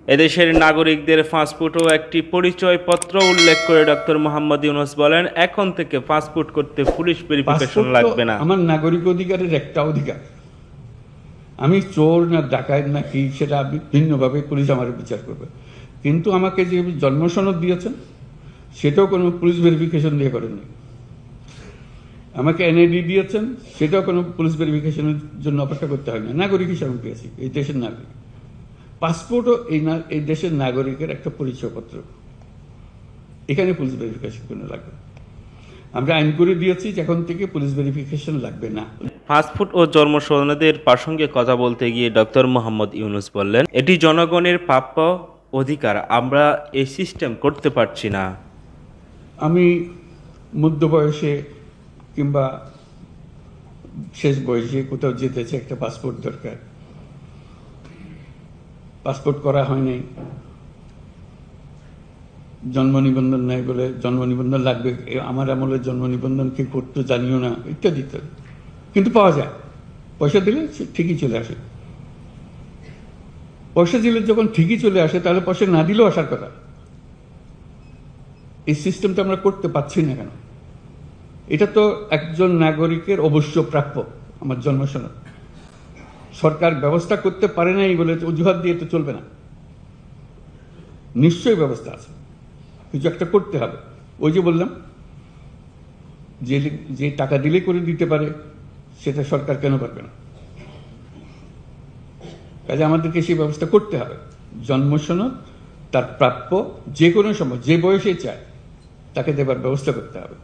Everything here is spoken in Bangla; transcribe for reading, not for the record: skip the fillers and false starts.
এদেশের নাগরিকদের পাসপোর্ট ও একটি পরিচয়পত্র উল্লেখ করে ডক্টর মোহাম্মদ ইউনূস বলেন, এখন থেকে পাসপোর্ট করতে পুলিশ ভেরিফিকেশন লাগবে না। আমার নাগরিক অধিকারের একটা অধিকার। আমি চোর না ডাকাত না কি সেটা ভিন্নভাবে পুলিশ আমার বিচার করবে, কিন্তু আমাকে যে জন্ম সনদ দিয়েছেন সেটাও কোনো পুলিশ ভেরিফিকেশন দিয়ে করেননি। আমাকে এনআইডি দিয়েছেন সেটাও কোনো পুলিশ ভেরিফিকেশনের জন্য অপেক্ষা করতে হয় না। নাগরিক হিসাবে পেয়েছি, এই দেশের নাগরিক। পাসপোর্টও এই দেশের নাগরিকের একটা পরিচয়পত্র, এখানে পুলিশ ভেরিফিকেশন কোনো লাগবে না। আমরা আইন করে দিয়েছি এখন থেকে পুলিশ ভেরিফিকেশন লাগবে না। পাসপোর্ট ও জন্ম সনদের প্রাসঙ্গে কথা বলতে গিয়ে ডক্টর মোহাম্মদ ইউনূস বললেন, এটি জনগণের প্রাপ্য অধিকার, আমরা এই সিস্টেম করতে পারছি না। আমি মধ্য বয়সে কিংবা শেষ বয়সে কোথাও যেতে চাই, একটা পাসপোর্ট দরকার। পাসপোর্ট করা হয় নাই, জন্ম নিবন্ধন নাই বলে জন্ম নিবন্ধন লাগবে। আমার আমলের জন্ম নিবন্ধন কি করতো জানিও না, ইত্যাদি ইত্যাদি। কিন্তু পাওয়া যায়, পয়সা দিলে ঠিকই চলে আসে। পয়সা দিলে যখন ঠিকই চলে আসে তাহলে পয়সা না দিলেও আসার কথা। এই সিস্টেমটা আমরা করতে পারছি না কেন? এটা তো একজন নাগরিকের অবশ্য প্রাপ্য। আমার জন্ম সনদ সরকার ব্যবস্থা করতে পারে নাই বলে অজুহাত দিয়ে তো চলবে না। নিশ্চয়ই ব্যবস্থা আছে, কিছু একটা করতে হবে। ওই যে বললাম, যে টাকা দিলে করে দিতে পারে সেটা সরকার কেন পারবে না? কাজে আমাদেরকে সেই ব্যবস্থা করতে হবে। জন্ম সনদ তার প্রাপ্য যে কোনো সময় যে বয়সে চায় তাকে দেবার ব্যবস্থা করতে হবে।